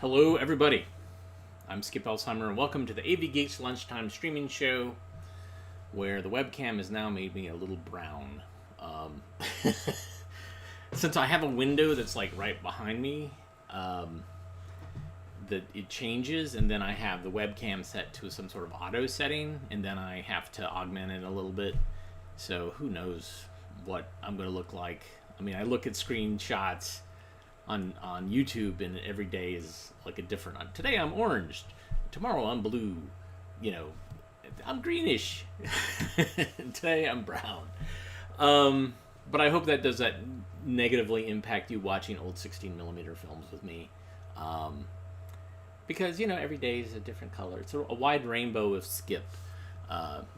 Hello, everybody. I'm Skip Elsheimer, and welcome to the AV Geeks Lunchtime streaming show, where the webcam has now made me a little brown. Since I have a window that's like right behind me, that it changes, and then I have the webcam set to some sort of auto setting, and then I have to augment it a little bit. So who knows what I'm going to look like. I mean, I look at screenshots on YouTube, and every day is like a different. Today I'm orange, tomorrow I'm blue, I'm greenish. Today I'm brown. But I hope that does that negatively impact you watching old 16mm films with me, because every day is a different color. It's a wide rainbow of Skip,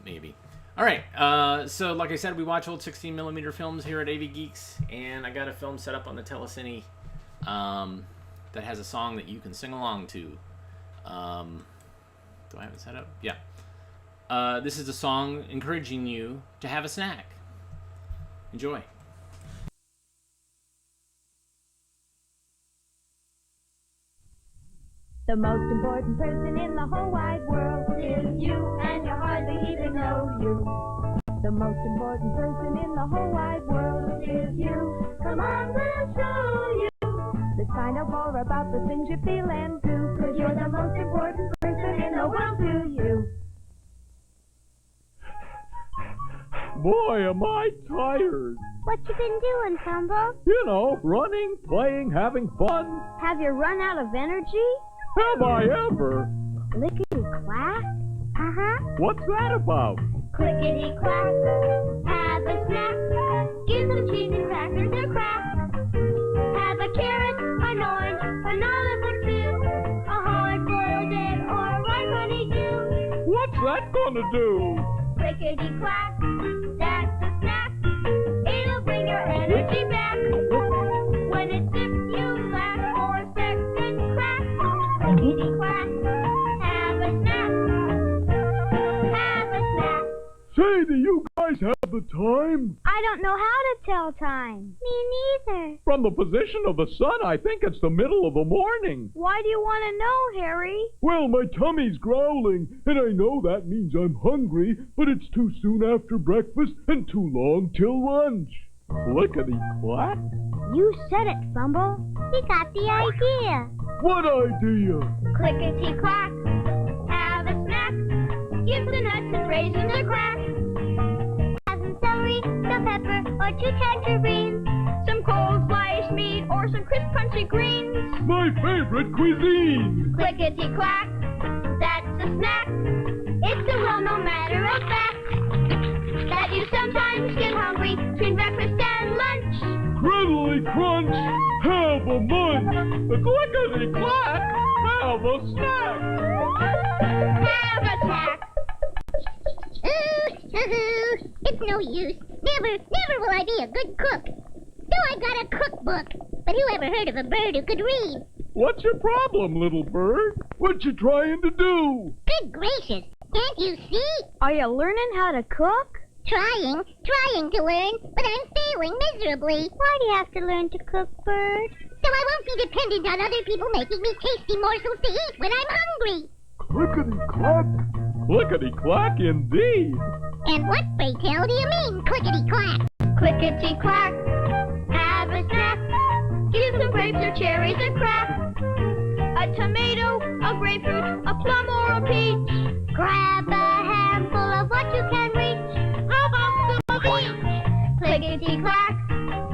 maybe. All right, so like I said, we watch old 16mm films here at AV Geeks, and I got a film set up on the Telecine that has a song that you can sing along to. Do I have it set up? Yeah. This is a song encouraging you to have a snack. Enjoy. The most important person in the whole wide world is you, and you hardly even know you. The most important person in the whole wide world is you. Come on, we'll show you. Let's find out more about the things you feel and do, 'cause you're the most important person in the world to you. Boy, am I tired. What you been doing, Fumble? Running, playing, having fun. Have you run out of energy? Have I ever? Clickety-clack? Uh-huh. What's that about? Clickety-clack, have a snack. Give some cheese and crackers a crack. Have a carrot, an orange, an olive or two, a hard-boiled egg or a ripe honeydew. What's that gonna do? Clickety-clack, that's a snack. It'll bring your energy back. When it's sip, you laugh for a second crack. Clickety-clack, have a snack. Have a snack. Say, do you guys have the time? I don't know how to tell time. Me neither. From the position of the sun, I think it's the middle of the morning. Why do you want to know, Harry? Well, my tummy's growling, and I know that means I'm hungry, but it's too soon after breakfast and too long till lunch. Clickety-clack? You said it, Fumble. He got the idea. What idea? Clickety-clack, have a snack. Give the nuts and raisins a crack. Have some celery, some pepper, or 2 tangerines. Some cold sliced meat or some crisp crunchy greens. My favorite cuisine! Clickety-clack, that's a snack. It's a well-known matter of fact that you sometimes get hungry between breakfast and lunch. Criddly crunch, have a munch. The clickety-clack, have a snack. Have a snack. It's no use. Never will I be a good cook. Though I've got a cookbook. But who ever heard of a bird who could read? What's your problem, little bird? What you trying to do? Good gracious. Can't you see? Are you learning how to cook? Trying to learn, but I'm failing miserably. Why do you have to learn to cook, Bird? So I won't be dependent on other people making me tasty morsels to eat when I'm hungry. Clickety-clack? Clickety-clack indeed. And what, pray tell, do you mean, clickety-clack? Clickety-clack, have a snack. Give some grapes or cherries a crack. A tomato, a grapefruit, a plum or a peach. Grab a handful of what you can reach. How about some of each? Clickety-clack,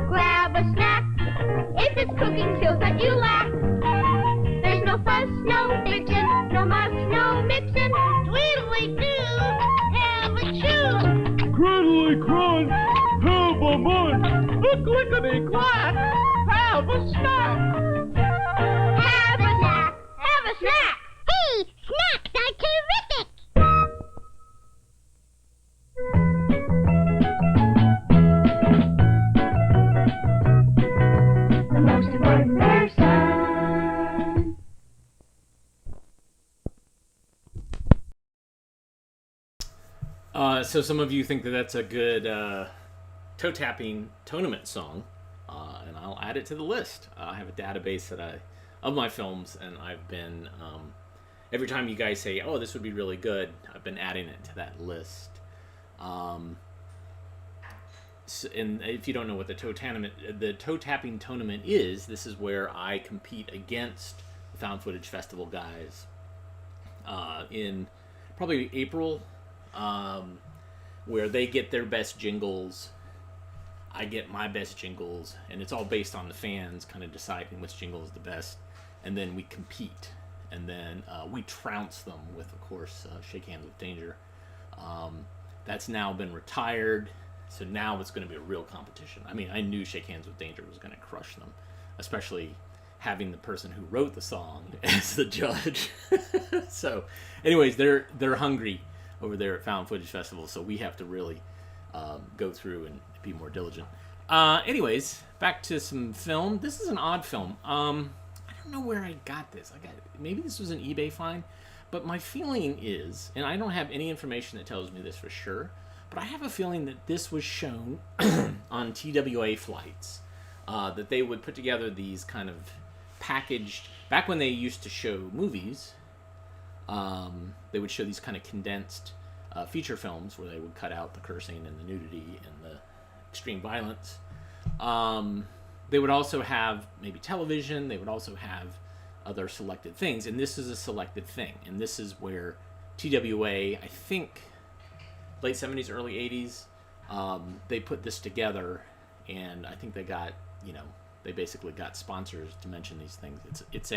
grab a snack. If it's cooking skills that you lack, there's no fuss, no fiction, no muss, no mixin'. Tweedly-doo, have a chew. Criddly crunch, have a munch. The clickety-clack, have a snack. Have a snack, have a snack. Hey, snacks are terrific! The most important person. So some of you think that that's a good toe-tapping tournament song, and I'll add it to the list. I have a database that I of my films, and I've been every time you guys say, "Oh, this would be really good," I've been adding it to that list. And if you don't know what the toe tapping tournament is, this is where I compete against the Found Footage Festival guys in probably April, where they get their best jingles, I get my best jingles, and it's all based on the fans kind of deciding which jingle is the best, and then we compete, and then we trounce them with, of course, Shake Hands with Danger. That's now been retired. So now it's going to be a real competition. I mean, I knew Shake Hands with Danger was going to crush them, especially having the person who wrote the song as the judge. So, anyways, they're hungry over there at Found Footage Festival, so we have to really go through and be more diligent. Anyways, back to some film. This is an odd film. I don't know where I got this. Maybe this was an eBay find, but my feeling is, and I don't have any information that tells me this for sure, but I have a feeling that this was shown on TWA flights, that they would put together these kind of packaged, back when they used to show movies, they would show these kind of condensed feature films where they would cut out the cursing and the nudity and the extreme violence. They would also have maybe television, they would also have other selected things, and this is a selected thing, and this is where TWA, I think, late 70s, early 80s, they put this together, and I think they got, they basically got sponsors to mention these things. It's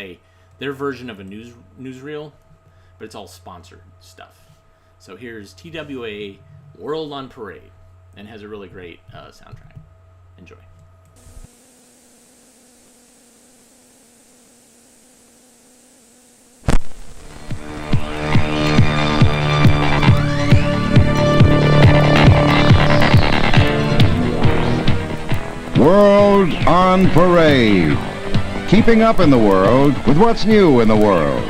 their version of a newsreel, but it's all sponsored stuff. So here's TWA World on Parade, and has a really great soundtrack. Enjoy. World on Parade. Keeping up in the world with what's new in the world.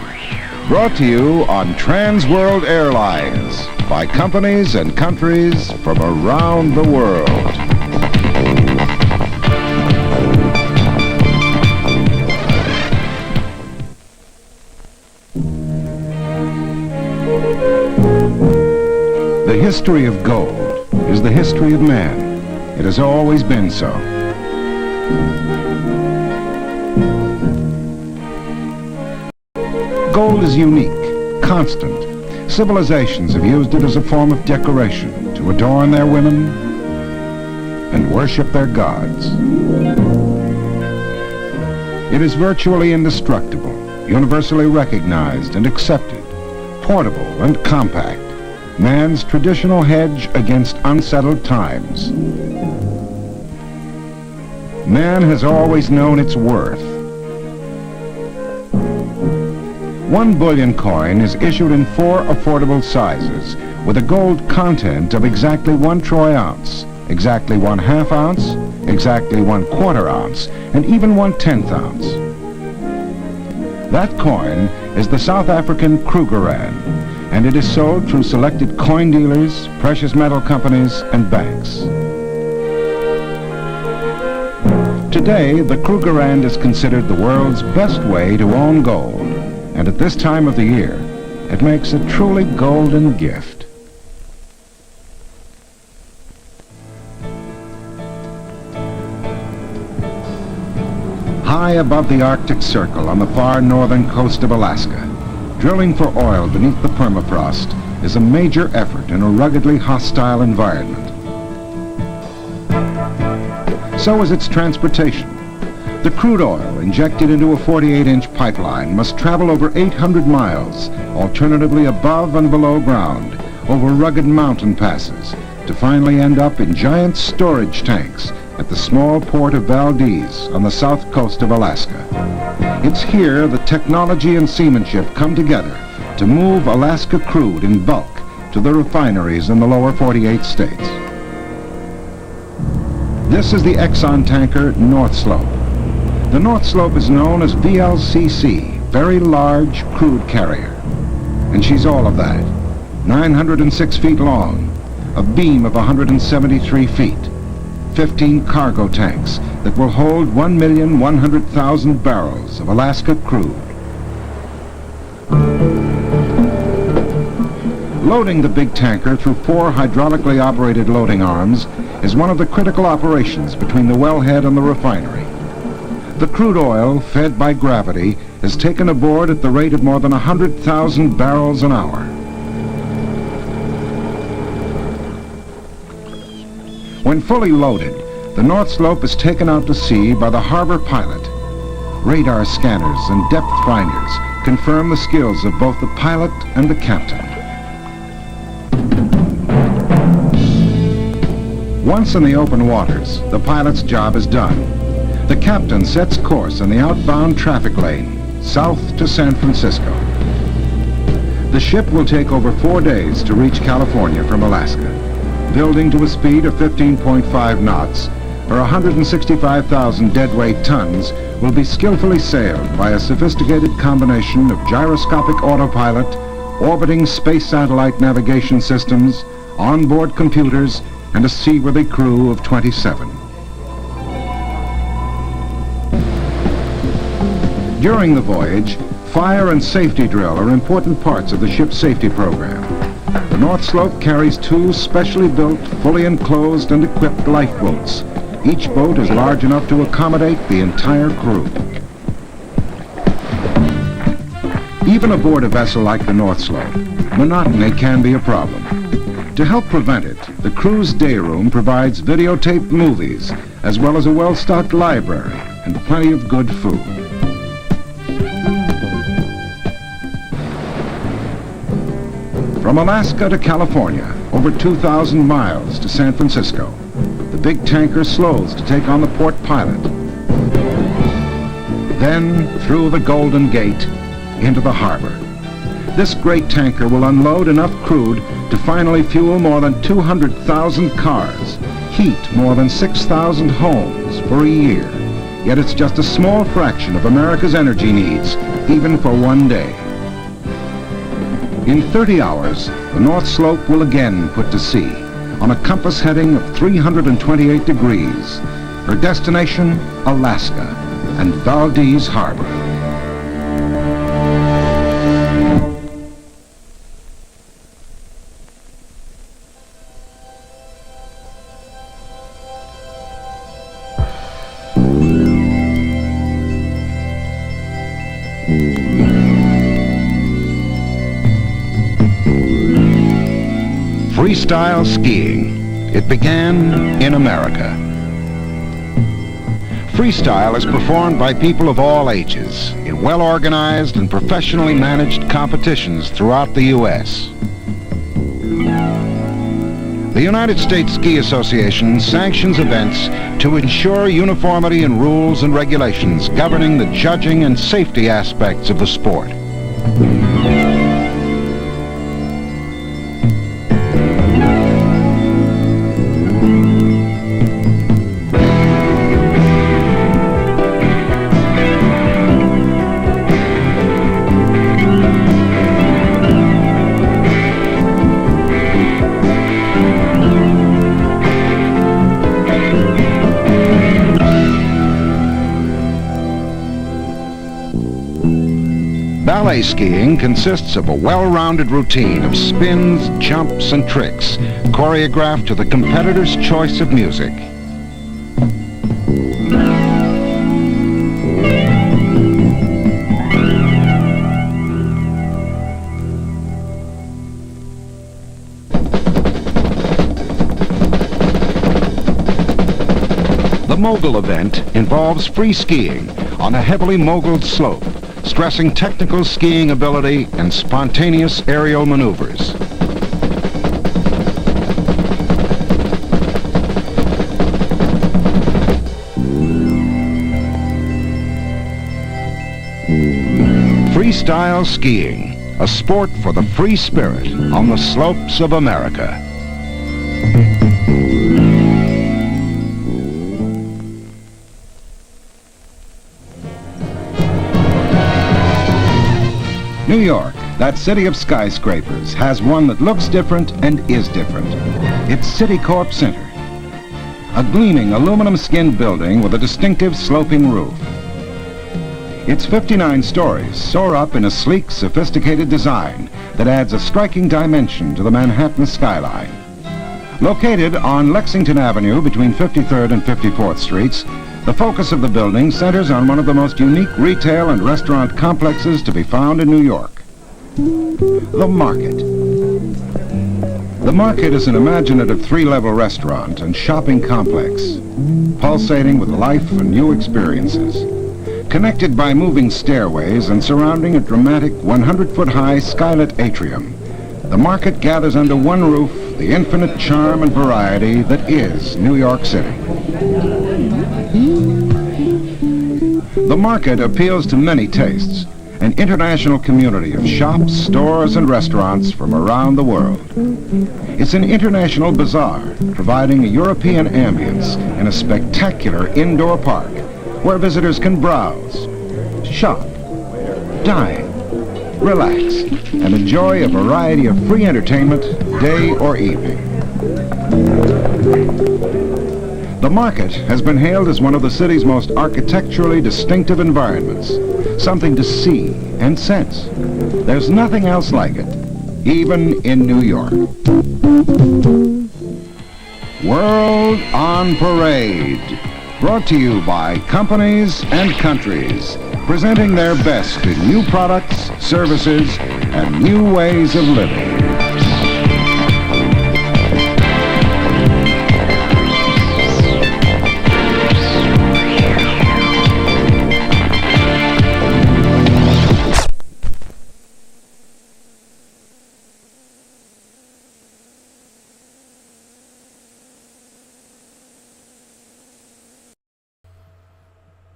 Brought to you on Trans World Airlines by companies and countries from around the world. The history of gold is the history of man. It has always been so. Gold is unique, constant. Civilizations have used it as a form of decoration to adorn their women and worship their gods. It is virtually indestructible, universally recognized and accepted, portable and compact, man's traditional hedge against unsettled times. Man has always known its worth. 1 bullion coin is issued in 4 affordable sizes with a gold content of exactly 1 troy ounce, exactly 1/2 ounce, exactly 1/4 ounce, and even 1/10 ounce. That coin is the South African Krugerrand, and it is sold through selected coin dealers, precious metal companies, and banks. Today, the Krugerrand is considered the world's best way to own gold, and at this time of the year, it makes a truly golden gift. High above the Arctic Circle on the far northern coast of Alaska, drilling for oil beneath the permafrost is a major effort in a ruggedly hostile environment. So is its transportation. The crude oil injected into a 48-inch pipeline must travel over 800 miles, alternatively above and below ground, over rugged mountain passes, to finally end up in giant storage tanks at the small port of Valdez on the south coast of Alaska. It's here that technology and seamanship come together to move Alaska crude in bulk to the refineries in the lower 48 states. This is the Exxon tanker North Slope. The North Slope is known as VLCC, Very Large Crude Carrier. And she's all of that. 906 feet long, a beam of 173 feet, 15 cargo tanks that will hold 1,100,000 barrels of Alaska crude. Loading the big tanker through 4 hydraulically operated loading arms is one of the critical operations between the wellhead and the refinery. The crude oil, fed by gravity, is taken aboard at the rate of more than 100,000 barrels an hour. When fully loaded, the North Slope is taken out to sea by the harbor pilot. Radar scanners and depth finders confirm the skills of both the pilot and the captain. Once in the open waters, the pilot's job is done. The captain sets course in the outbound traffic lane, south to San Francisco. The ship will take over 4 days to reach California from Alaska. Building to a speed of 15.5 knots, or 165,000 deadweight tons, will be skillfully sailed by a sophisticated combination of gyroscopic autopilot, orbiting space satellite navigation systems, onboard computers, and a seaworthy crew of 27. During the voyage, fire and safety drill are important parts of the ship's safety program. The North Slope carries 2 specially built, fully enclosed and equipped lifeboats. Each boat is large enough to accommodate the entire crew. Even aboard a vessel like the North Slope, monotony can be a problem. To help prevent it, the crew's day room provides videotaped movies, as well as a well-stocked library and plenty of good food. From Alaska to California, over 2,000 miles to San Francisco, the big tanker slows to take on the port pilot. Then, through the Golden Gate, into the harbor. This great tanker will unload enough crude to finally fuel more than 200,000 cars, heat more than 6,000 homes for a year. Yet it's just a small fraction of America's energy needs, even for one day. In 30 hours, the North Slope will again put to sea on a compass heading of 328 degrees. Her destination, Alaska and Valdez Harbor. Freestyle skiing. It began in America. Freestyle is performed by people of all ages in well-organized and professionally managed competitions throughout the U.S. The United States Ski Association sanctions events to ensure uniformity in rules and regulations governing the judging and safety aspects of the sport. Ballet skiing consists of a well-rounded routine of spins, jumps, and tricks, choreographed to the competitor's choice of music. The mogul event involves free skiing on a heavily moguled slope, stressing technical skiing ability and spontaneous aerial maneuvers. Freestyle skiing, a sport for the free spirit on the slopes of America. New York, that city of skyscrapers, has one that looks different and is different. It's Citicorp Center. a gleaming aluminum-skinned building with a distinctive sloping roof. Its 59 stories soar up in a sleek, sophisticated design that adds a striking dimension to the Manhattan skyline. Located on Lexington Avenue between 53rd and 54th Streets, the focus of the building centers on one of the most unique retail and restaurant complexes to be found in New York, the Market. The Market is an imaginative three-level restaurant and shopping complex, pulsating with life and new experiences. Connected by moving stairways and surrounding a dramatic 100-foot-high skylit atrium, the Market gathers under one roof the infinite charm and variety that is New York City. The Market appeals to many tastes, an international community of shops, stores, and restaurants from around the world. It's an international bazaar, providing a European ambience in a spectacular indoor park where visitors can browse, shop, dine, relax, and enjoy a variety of free entertainment, day or evening. The Market has been hailed as one of the city's most architecturally distinctive environments, something to see and sense. There's nothing else like it, even in New York. World on Parade, brought to you by companies and countries, presenting their best in new products, services, and new ways of living.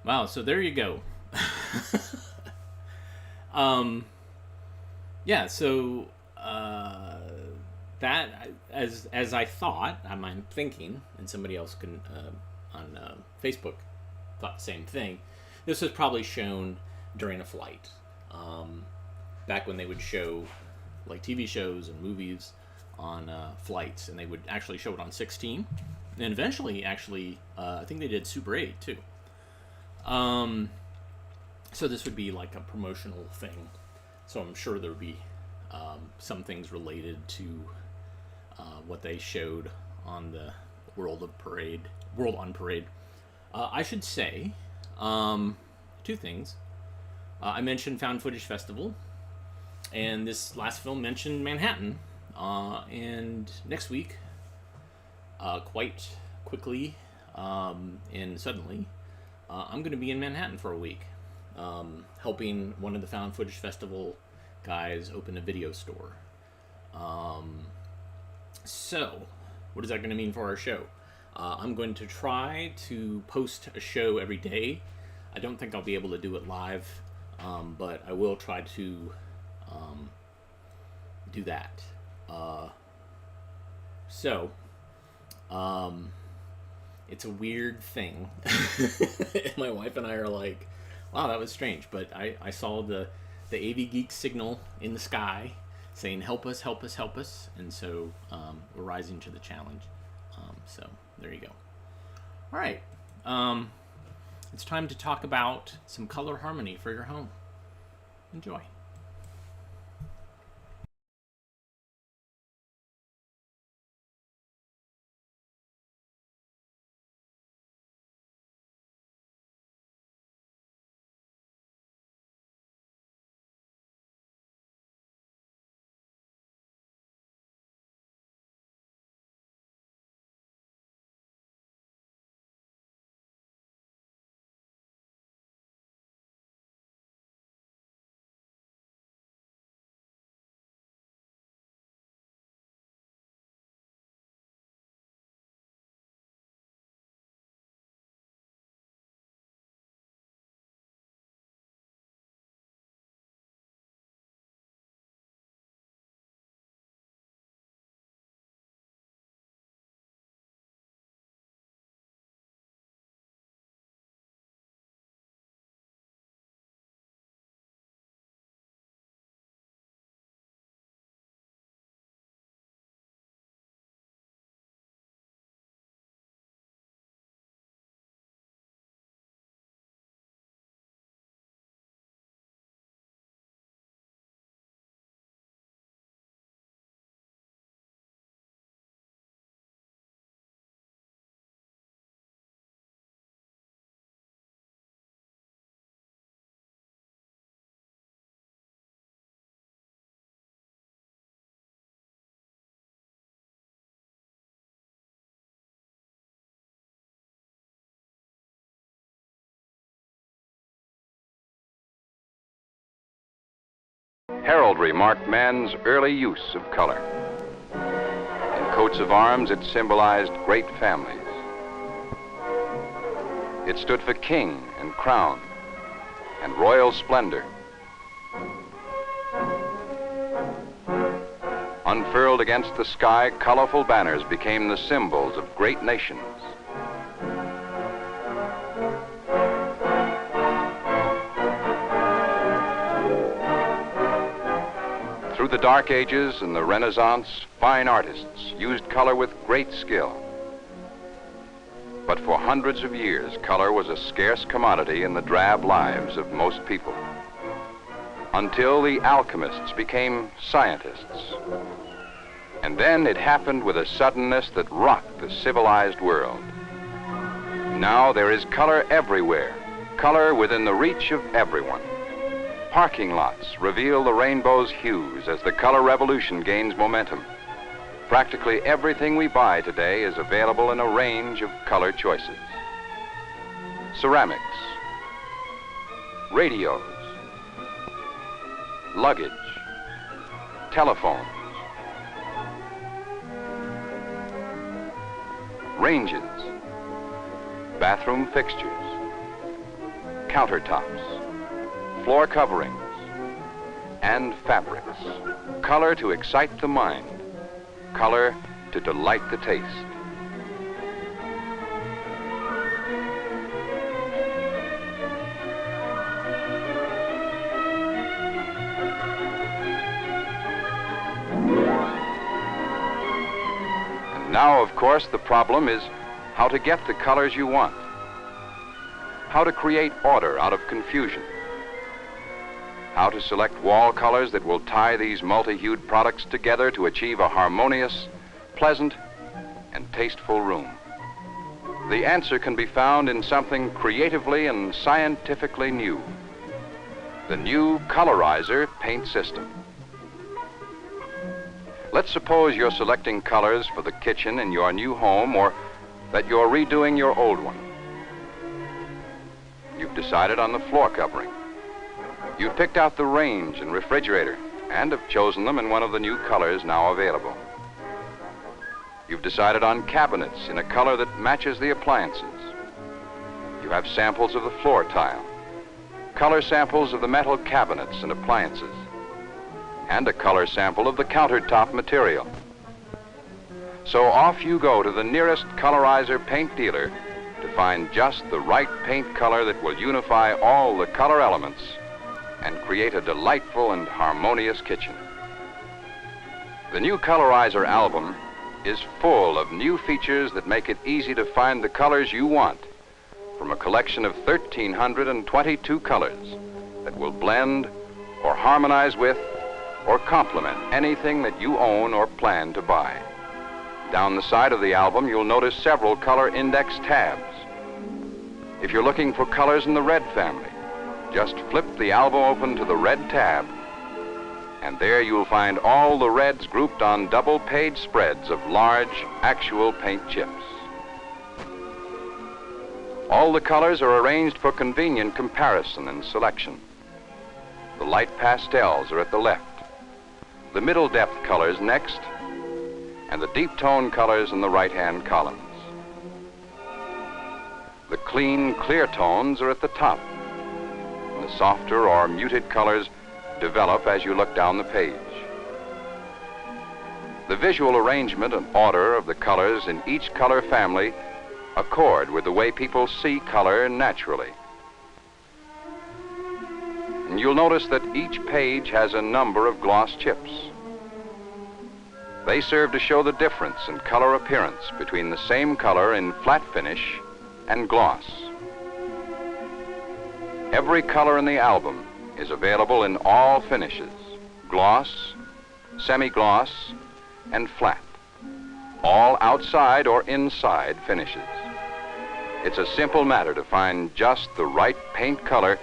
Wow, so there you go. Yeah, so that, as I thought, I'm thinking, and somebody else can on Facebook thought the same thing. This was probably shown during a flight, back when they would show like TV shows and movies on flights, and they would actually show it on 16, and eventually, actually, I think they did Super 8 too. So this would be like a promotional thing. So I'm sure there would be some things related to what they showed on the World on Parade. I should say two things. I mentioned Found Footage Festival, and this last film mentioned Manhattan. And next week, quite quickly and suddenly, I'm going to be in Manhattan for a week, helping one of the Found Footage Festival guys open a video store. So, what is that going to mean for our show? I'm going to try to post a show every day. I don't think I'll be able to do it live, but I will try to do that. It's a weird thing. My wife and I are like, wow, that was strange. But I saw the AV Geek signal in the sky saying, help us, help us, help us. And so we're rising to the challenge. So there you go. All right. It's time to talk about some color harmony for your home. Enjoy. Heraldry marked man's early use of color. In coats of arms, it symbolized great families. It stood for king and crown and royal splendor. Unfurled against the sky, colorful banners became the symbols of great nations. Through the Dark Ages and the Renaissance, fine artists used color with great skill. But for hundreds of years, color was a scarce commodity in the drab lives of most people, until the alchemists became scientists. And then it happened with a suddenness that rocked the civilized world. Now there is color everywhere, color within the reach of everyone. Parking lots reveal the rainbow's hues as the color revolution gains momentum. Practically everything we buy today is available in a range of color choices. Ceramics, radios, luggage, telephones, ranges, bathroom fixtures, countertops, floor coverings, and fabrics. Color to excite the mind, color to delight the taste. And now, of course, the problem is how to get the colors you want, how to create order out of confusion, how to select wall colors that will tie these multi-hued products together to achieve a harmonious, pleasant, and tasteful room. The answer can be found in something creatively and scientifically new: the new colorizer paint system. Let's suppose you're selecting colors for the kitchen in your new home, or that you're redoing your old one. You've decided on the floor covering. You've picked out the range and refrigerator and have chosen them in one of the new colors now available. You've decided on cabinets in a color that matches the appliances. You have samples of the floor tile, color samples of the metal cabinets and appliances, and a color sample of the countertop material. So off you go to the nearest colorizer paint dealer to find just the right paint color that will unify all the color elements and create a delightful and harmonious kitchen. The new colorizer album is full of new features that make it easy to find the colors you want from a collection of 1,322 colors that will blend or harmonize with or complement anything that you own or plan to buy. Down the side of the album, you'll notice several color index tabs. If you're looking for colors in the red family, just flip the album open to the red tab, and there you'll find all the reds grouped on double-page spreads of large, actual paint chips. All the colors are arranged for convenient comparison and selection. The light pastels are at the left, the middle depth colors next, and the deep tone colors in the right-hand columns. The clean, clear tones are at the top. The softer or muted colors develop as you look down the page. The visual arrangement and order of the colors in each color family accord with the way people see color naturally. And you'll notice that each page has a number of gloss chips. They serve to show the difference in color appearance between the same color in flat finish and gloss. Every color in the album is available in all finishes: gloss, semi-gloss, and flat. All outside or inside finishes. It's a simple matter to find just the right paint color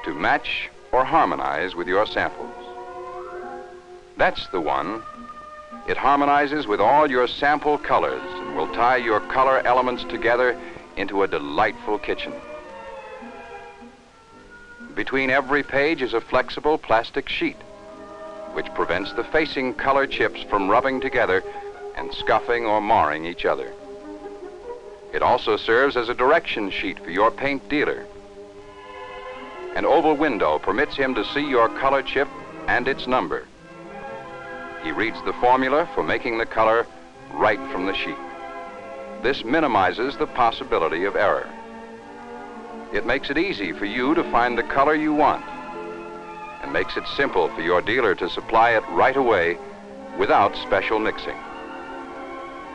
to match or harmonize with your samples. That's the one. It harmonizes with all your sample colors and will tie your color elements together into a delightful kitchen. Between every page is a flexible plastic sheet which prevents the facing color chips from rubbing together and scuffing or marring each other. It also serves as a direction sheet for your paint dealer. An oval window permits him to see your color chip and its number. He reads the formula for making the color right from the sheet. This minimizes the possibility of error. It makes it easy for you to find the color you want and makes it simple for your dealer to supply it right away without special mixing.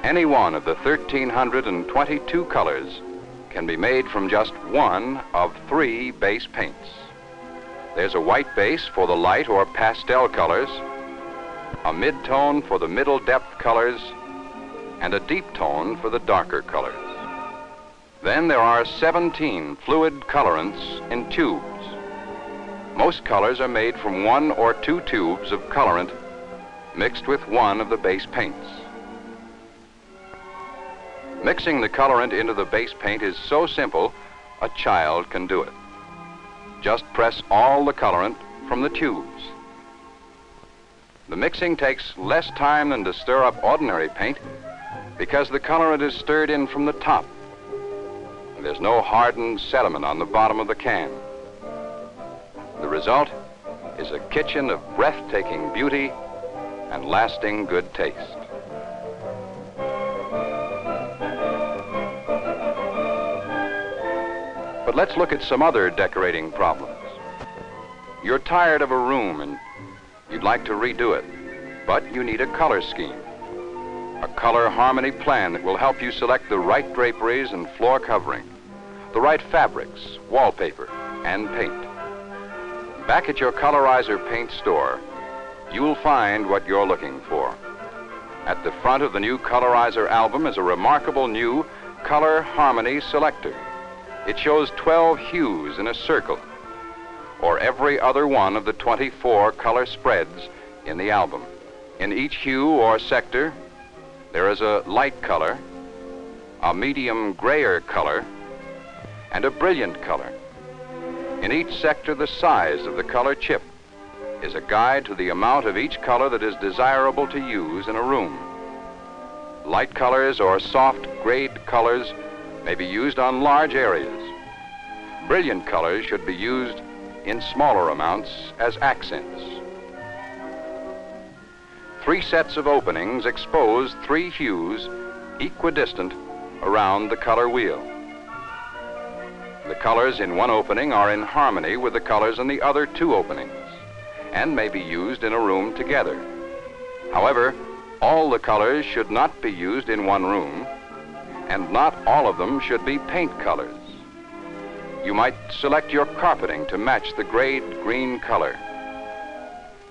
Any one of the 1,322 colors can be made from just one of 3 base paints. There's a white base for the light or pastel colors, a mid-tone for the middle depth colors, and a deep tone for the darker colors. Then there are 17 fluid colorants in tubes. Most colors are made from 1 or 2 tubes of colorant mixed with one of the base paints. Mixing the colorant into the base paint is so simple, a child can do it. Just press all the colorant from the tubes. The mixing takes less time than to stir up ordinary paint because the colorant is stirred in from the top. There's no hardened sediment on the bottom of the can. The result is a kitchen of breathtaking beauty and lasting good taste. But let's look at some other decorating problems. You're tired of a room and you'd like to redo it, but you need a color scheme. A color harmony plan that will help you select the right draperies and floor covering, the right fabrics, wallpaper, and paint. Back at your Colorizer paint store, you will find what you're looking for. At the front of the new Colorizer album is a remarkable new color harmony selector. It shows 12 hues in a circle, or every other one of the 24 color spreads in the album. In each hue or sector, there is a light color, a medium grayer color, and a brilliant color. In each sector, the size of the color chip is a guide to the amount of each color that is desirable to use in a room. Light colors or soft grayed colors may be used on large areas. Brilliant colors should be used in smaller amounts as accents. 3 sets of openings expose 3 hues equidistant around the color wheel. The colors in one opening are in harmony with the colors in the other 2 openings and may be used in a room together. However, all the colors should not be used in one room, and not all of them should be paint colors. You might select your carpeting to match the grayed green color.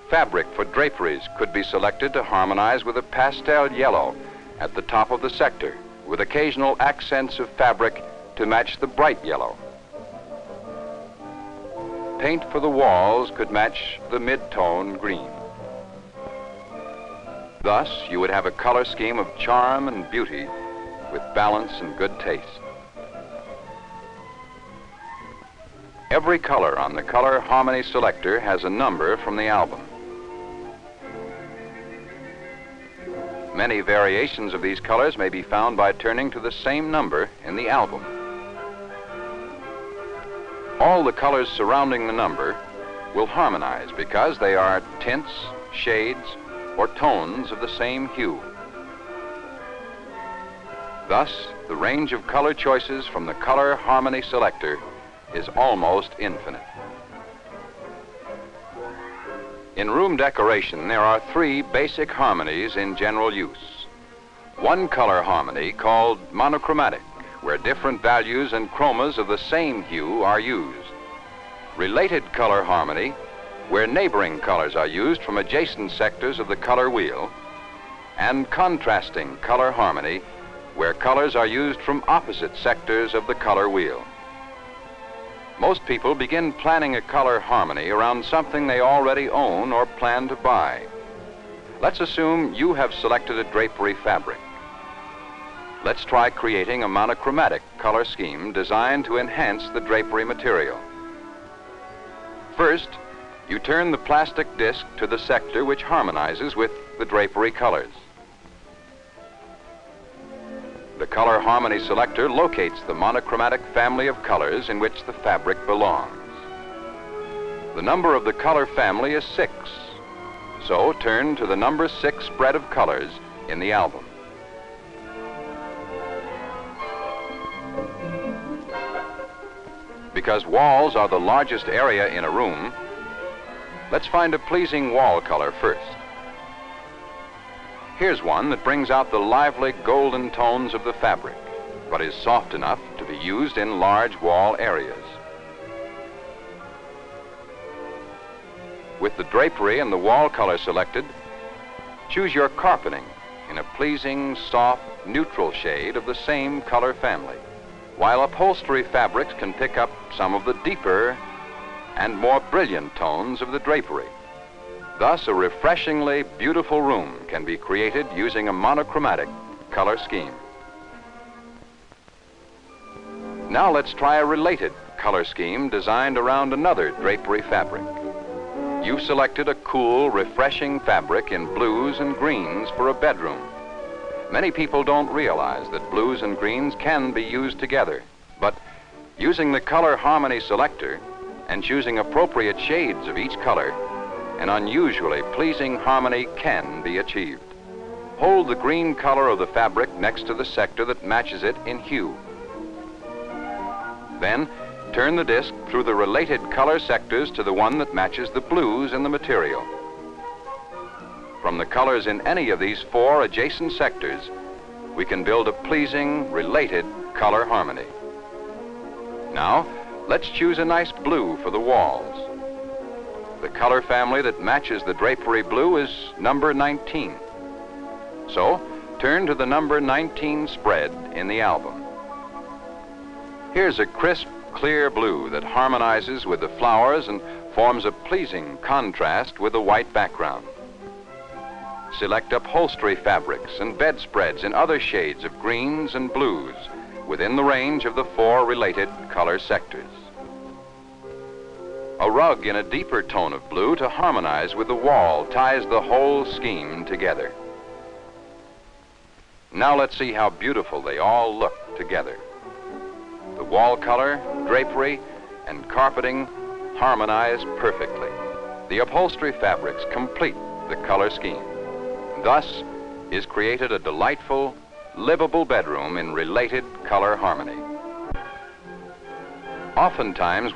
Fabric for draperies could be selected to harmonize with a pastel yellow at the top of the sector, with occasional accents of fabric to match the bright yellow. Paint for the walls could match the mid-tone green. Thus, you would have a color scheme of charm and beauty with balance and good taste. Every color on the Color Harmony Selector has a number from the album. Many variations of these colors may be found by turning to the same number in the album. All the colors surrounding the number will harmonize because they are tints, shades, or tones of the same hue. Thus, the range of color choices from the Color Harmony Selector is almost infinite. In room decoration, there are 3 basic harmonies in general use. One color harmony called monochromatic, where different values and chromas of the same hue are used. Related color harmony, where neighboring colors are used from adjacent sectors of the color wheel. And contrasting color harmony, where colors are used from opposite sectors of the color wheel. Most people begin planning a color harmony around something they already own or plan to buy. Let's assume you have selected a drapery fabric. Let's try creating a monochromatic color scheme designed to enhance the drapery material. First, You turn the plastic disc to the sector which harmonizes with the drapery colors. The Color Harmony selector locates the monochromatic family of colors in which the fabric belongs. The number of the color family is 6, so turn to the number 6 spread of colors in the album. Because walls are the largest area in a room, let's find a pleasing wall color first. Here's one that brings out the lively golden tones of the fabric, but is soft enough to be used in large wall areas. With the drapery and the wall color selected, choose your carpeting in a pleasing, soft, neutral shade of the same color family, while upholstery fabrics can pick up some of the deeper and more brilliant tones of the drapery. Thus, a refreshingly beautiful room can be created using a monochromatic color scheme. Now let's try a related color scheme designed around another drapery fabric. You've selected a cool, refreshing fabric in blues and greens for a bedroom. Many people don't realize that blues and greens can be used together, but using the Color Harmony selector and choosing appropriate shades of each color, an unusually pleasing harmony can be achieved. Hold the green color of the fabric next to the sector that matches it in hue. Then, turn the disc through the related color sectors to the one that matches the blues in the material. From the colors in any of these 4 adjacent sectors, we can build a pleasing, related color harmony. Now, let's choose a nice blue for the walls. The color family that matches the drapery blue is number 19. So, turn to the number 19 spread in the album. Here's a crisp, clear blue that harmonizes with the flowers and forms a pleasing contrast with the white background. Select upholstery fabrics and bedspreads in other shades of greens and blues within the range of the 4 related color sectors. A rug in a deeper tone of blue to harmonize with the wall ties the whole scheme together. Now let's see how beautiful they all look together. The wall color, drapery, and carpeting harmonize perfectly. The upholstery fabrics complete the color scheme. Thus is created a delightful, livable bedroom in related color harmony. Oftentimes,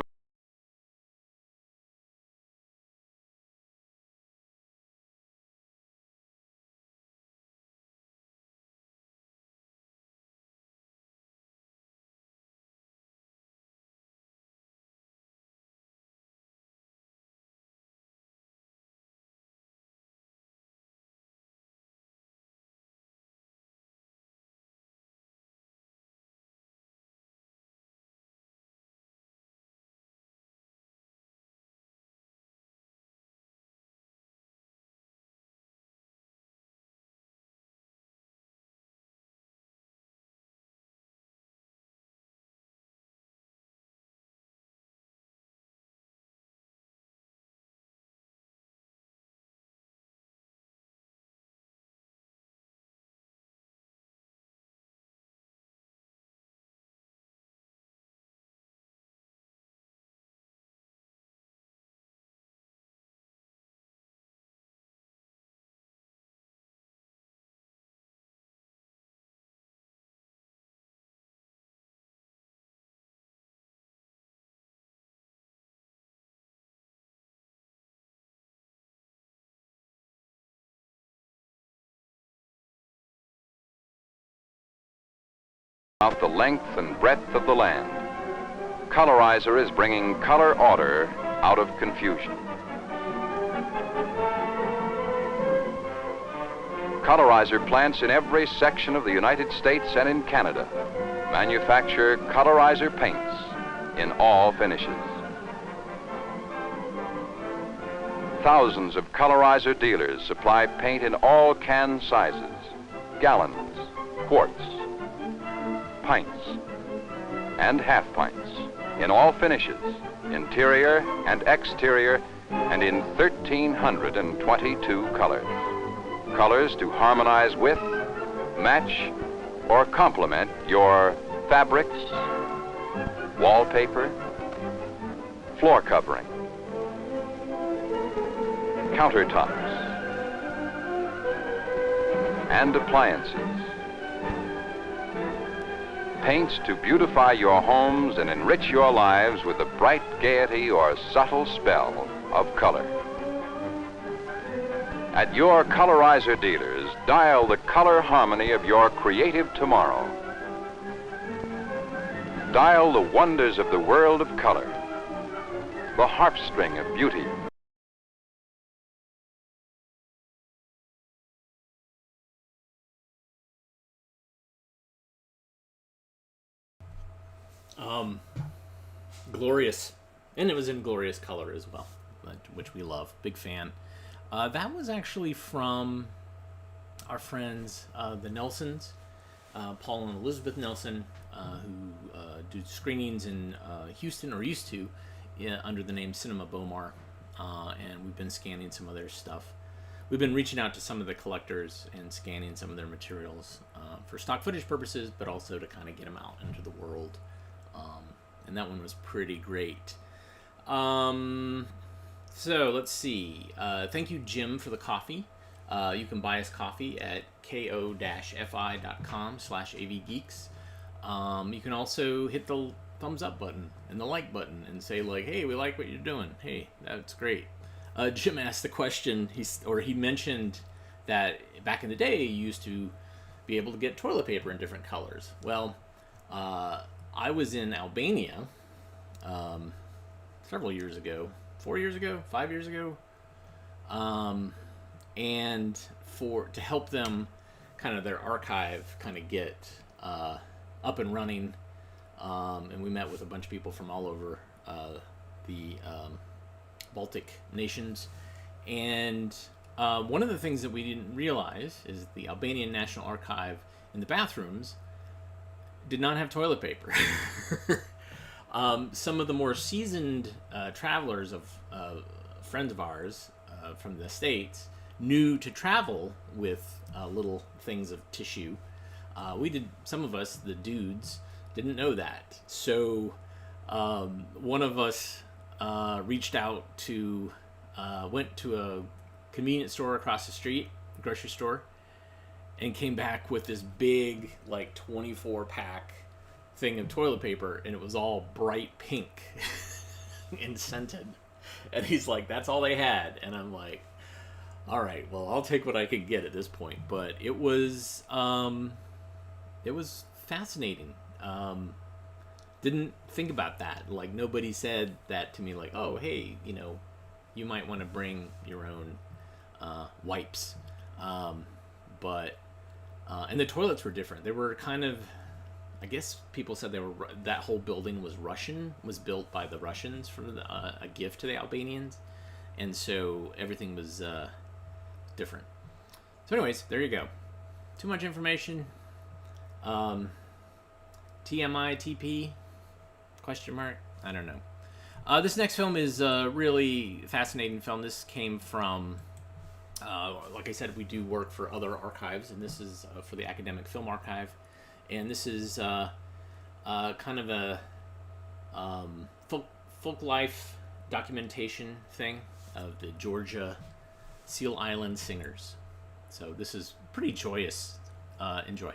out the length and breadth of the land. Colorizer is bringing color order out of confusion. Colorizer plants in every section of the United States and in Canada manufacture colorizer paints in all finishes. Thousands of colorizer dealers supply paint in all can sizes, gallons, quarts, pints, and half pints in all finishes, interior and exterior, and in 1,322 colors. Colors to harmonize with, match, or complement your fabrics, wallpaper, floor covering, countertops, and appliances. Paints to beautify your homes and enrich your lives with the bright gaiety or subtle spell of color. At your colorizer dealers, dial the color harmony of your creative tomorrow. Dial the wonders of the world of color, the harpstring of beauty. Glorious. And it was in glorious color as well, which we love. Big fan. That was actually from our friends, the Nelsons, Paul and Elizabeth Nelson, who do screenings in Houston, or used to, under the name Cinema Bomar. And we've been scanning some of their stuff. We've been reaching out to some of the collectors and scanning some of their materials for stock footage purposes, but also to kind of get them out into the world. And that one was pretty great. So let's see. Thank you, Jim, for the coffee. You can buy us coffee at ko-fi.com/avgeeks. You can also hit the thumbs up button and the like button and say, like, hey, we like what you're doing. Hey, that's great. Jim asked the question, he mentioned that back in the day you used to be able to get toilet paper in different colors. Well, I was in Albania several years ago, 4 years ago, 5 years ago, and to help them kind of their archive kind of get up and running, and we met with a bunch of people from all over the Baltic nations, and one of the things that we didn't realize is the Albanian National Archive in the bathrooms did not have toilet paper. Some of the more seasoned travelers of friends of ours from the States knew to travel with little things of tissue. Some of us, the dudes, didn't know that. So one of us reached out to, went to a convenience store across the street, grocery store, and came back with this big, like, 24-pack thing of toilet paper, and it was all bright pink and scented. And he's like, that's all they had. And I'm like, all right, well, I'll take what I could get at this point. But it was fascinating. Didn't think about that. Like, nobody said that to me, like, oh, hey, you might want to bring your own wipes. And the toilets were different. They were kind of, I guess people said that whole building was Russian, was built by the Russians for a gift to the Albanians. And so everything was different. So anyways, there you go. Too much information. TMI, TP, question mark? I don't know. This next film is a really fascinating film. This came from, like I said, we do work for other archives, and this is for the Academic Film Archive. And this is kind of a folk life documentation thing of the Georgia Seal Island Singers. So this is pretty joyous. Enjoy.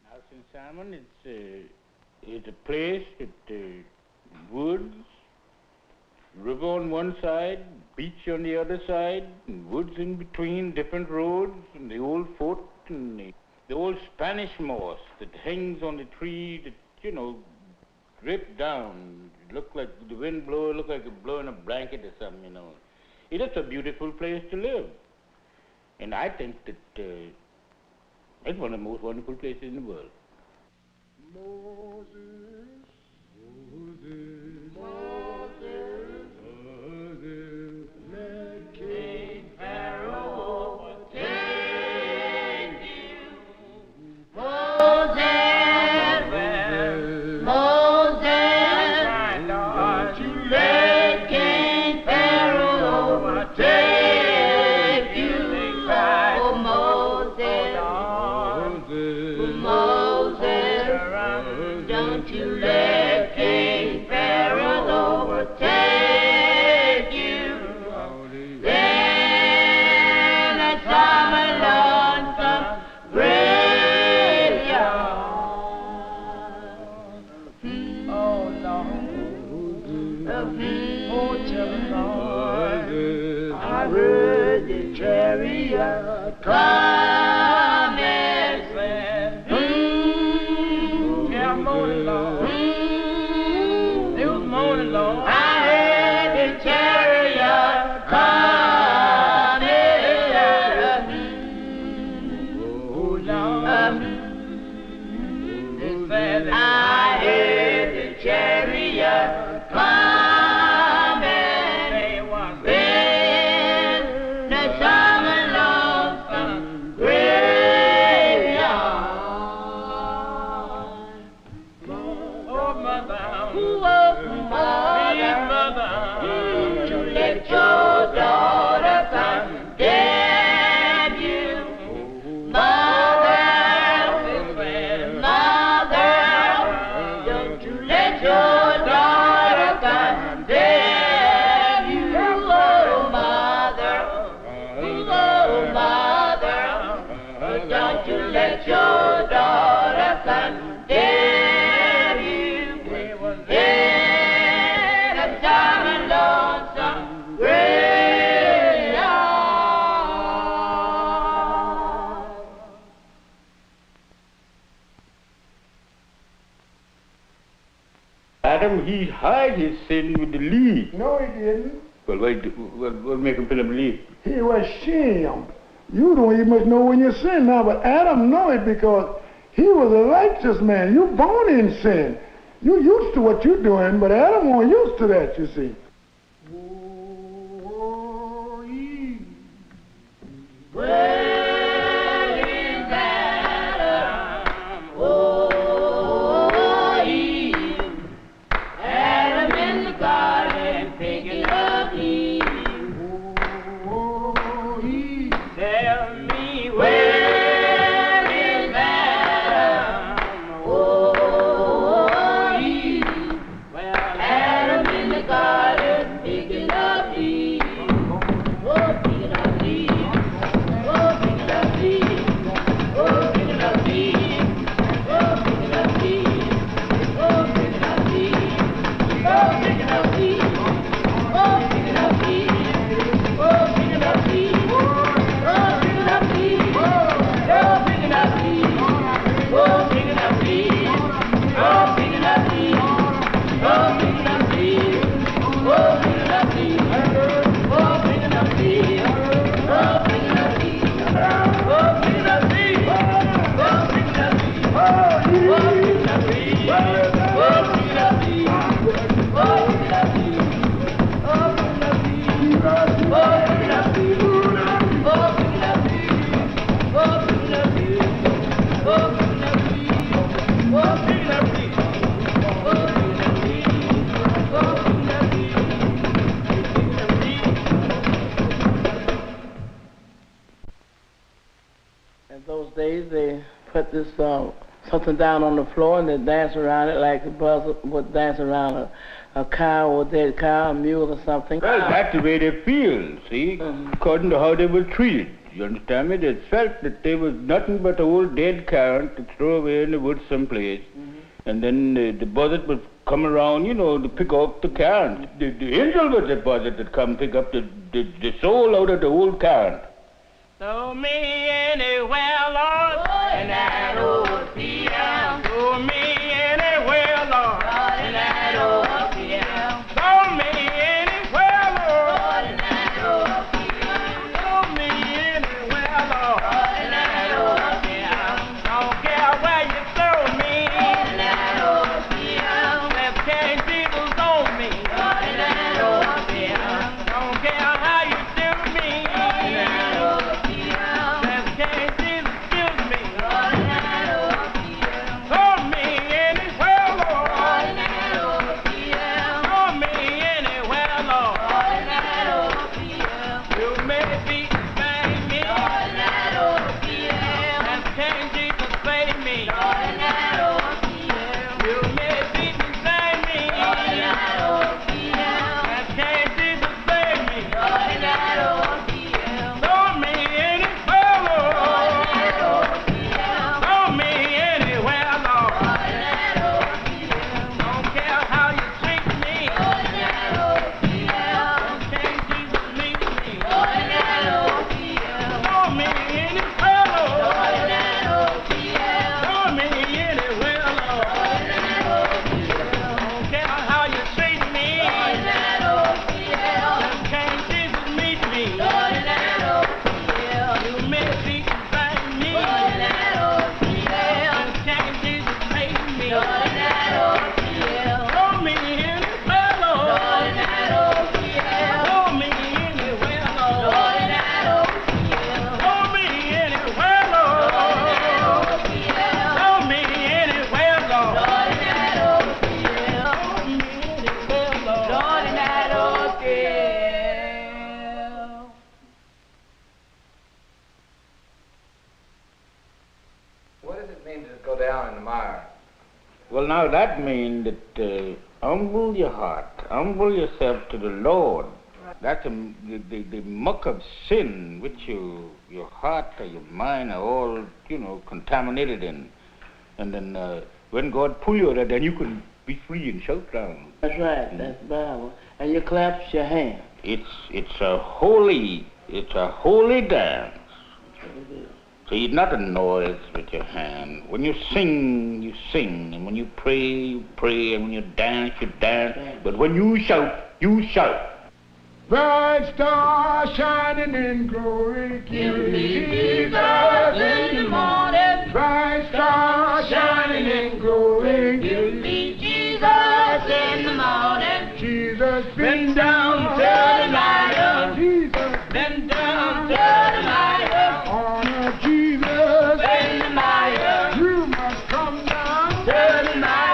Now, St. Simon, it's a place with woods, river on one side, beach on the other side, and woods in between, different roads, and the old fort, and the old Spanish moss that hangs on the tree that, drip down. It looked like the wind blow, it looked like it blowing a blanket or something, It is a beautiful place to live. And I think that it's one of the most wonderful places in the world. Moses, Moses, Moses, Moses, let King Pharaoh take you. Moses, Moses, Oh, tell the Lord, I heard the chariot coming. Yeah, I'm moaning, Lord. It was moaning, Lord. I heard the chariot coming. Oh, Lord. They said that I heard the chariot coming. They was in the summer lonesome graveyard. Oh, mother, please, mother, to let your daughter condemn you. Mother, don't you let your daughter condemn you. Oh, mother, don't you let your daughter condemn you. In a dark and lonesome graveyard. Adam, he hid his sin with the leaf. No, he didn't. Well, what make him put him leaf? He was ashamed. You don't even much know when you sin now, but Adam know it because he was a righteous man. You born in sin. You used to what you're doing, but Adam wasn't used to that, you see. Well, in Adam, oh, Eve, Adam in the garden picking up Eve. Oh, Eve, tell me where is Adam? Oh, Eve, well, Adam in the garden picking up Eve. Oh, picking up Eve. In those days, they put this something down on the floor and they dance around it like the buzz would dance around a cow or a dead cow, a mule or something. Well, that's the way they feel, see, according to how they were treated. You understand me? They felt that they was nothing but an old dead cow to throw away in the woods someplace. And then the buzzard would come around, you know, to pick up the carn. The angel was the buzzard that come pick up the soul out of the old carn. Throw me anywhere, Lord, in that old field. Throw me anywhere, Lord, in that old field. Throw me anywhere, Lord, in that old field. Throw me anywhere, Lord, in that old field. Don't care where you throw me, in that old field. Left hand Jesus on me, in that old field. Don't care how you do me, in that old field. Left hand Jesus kills me, in that old Well, now that means that humble your heart, humble yourself to the Lord. That's the muck of sin which your heart or your mind are all, contaminated in. And then when God pull you out of that, then you can be free and shout down. That's right, that's Bible. And you clap your hands. It's a holy dance. So it's not a noise with your hand. When you sing, you sing. And when you pray, you pray. And when you dance, you dance. But when you shout, you shout. Bright star shining in glory, give me Jesus in the morning. Bright star shining in glory, give me Jesus in the morning. Jesus been down to the light, Jesus been down to the light. Honor Jesus in the light. You must come down to the light.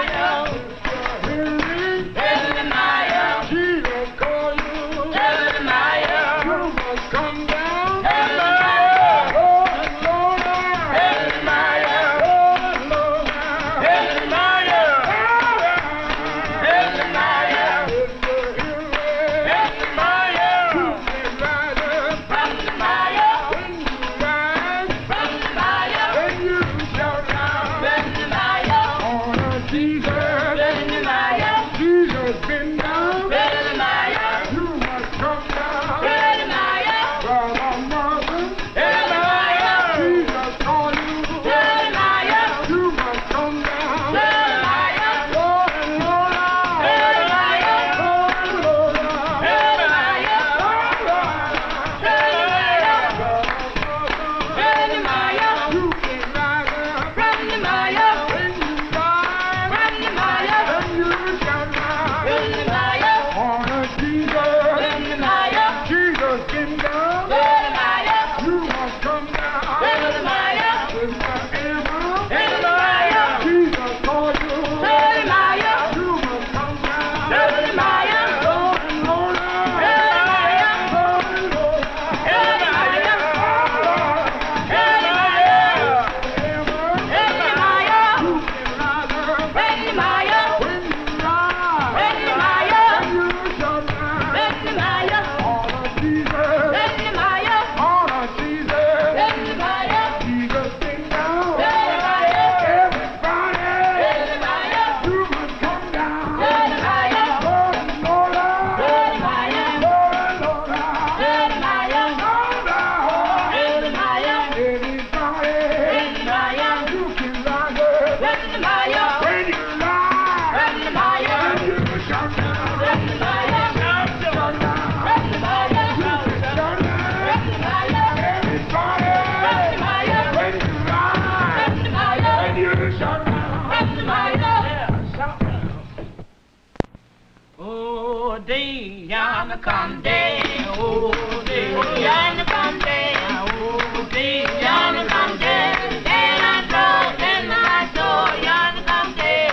Come day, oh day, yana come day, oh day, yana come day, and I go, and I go, yana come day,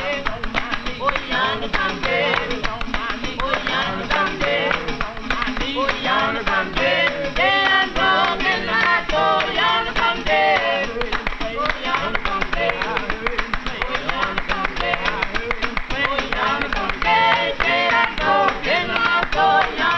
oh yana come day, oh yana come day, oh yana come day, and I go, and I go, yana come day, oh yana come day, oh yana come day, oh yana come day, and I go, and I go, yana.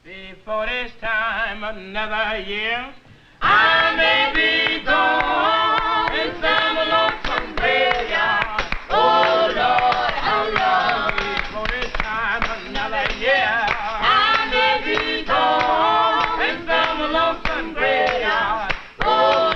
Before this time another year, I may be gone in some lonesome graveyard. Oh Lord, oh Lord. Before this time another year, I may be gone in some lonesome graveyard. Oh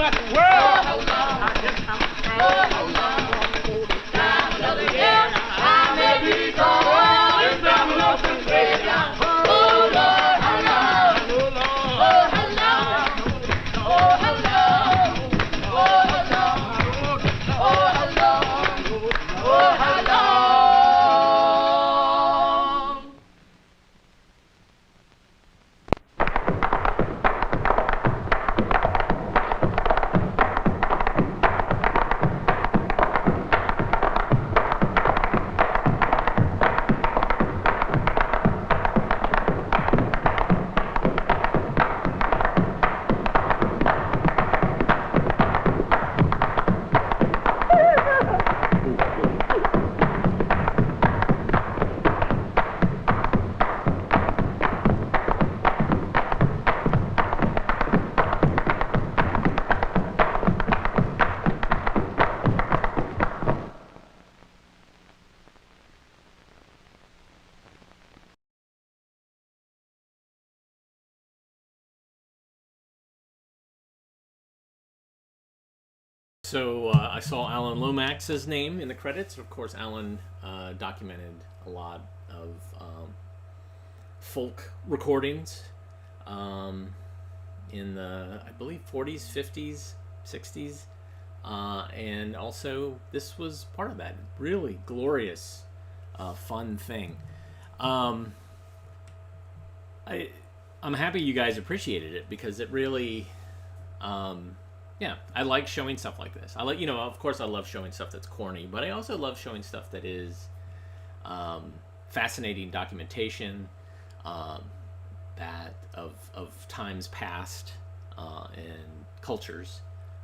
about the world. I guess I'm another year. I may be gone. If I'm lost and way down. Oh Lord, how long? Oh Lord, oh how long? Oh how long? Oh how long? Oh how long? Oh how long? So I saw Alan Lomax's name in the credits. Of course, Alan documented a lot of folk recordings in the, I believe, 40s, 50s, 60s. And also, this was part of that. Really glorious, fun thing. I'm happy you guys appreciated it because it really... yeah, I like showing stuff like this. I like, of course I love showing stuff that's corny, but I also love showing stuff that is fascinating documentation that of times past and cultures,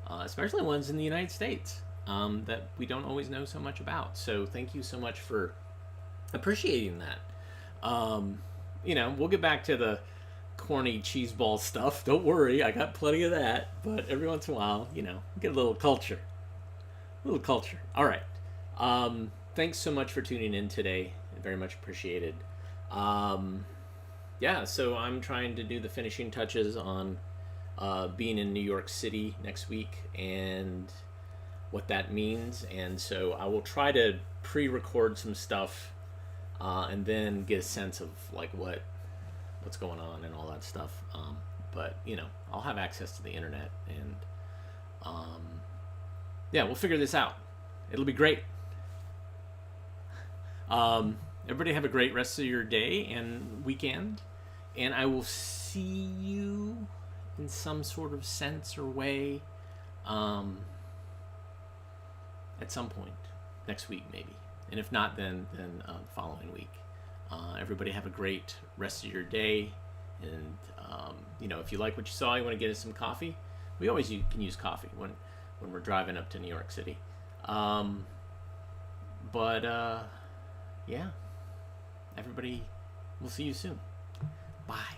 especially ones in the United States that we don't always know so much about. So thank you so much for appreciating that. We'll get back to the corny cheeseball stuff. Don't worry, I got plenty of that. But every once in a while, get a little culture. All right. Thanks so much for tuning in today. Very much appreciated. Yeah, so I'm trying to do the finishing touches on being in New York City next week and what that means. And so I will try to pre-record some stuff and then get a sense of like what's going on and all that stuff. But I'll have access to the internet and yeah, we'll figure this out. It'll be great. Everybody have a great rest of your day and weekend, and I will see you in some sort of sense or way at some point next week maybe, and if not then the following week. Everybody have a great rest of your day, and if you like what you saw, you want to get us some coffee, we always can use coffee when we're driving up to New York City. Yeah, everybody, we'll see you soon. Bye.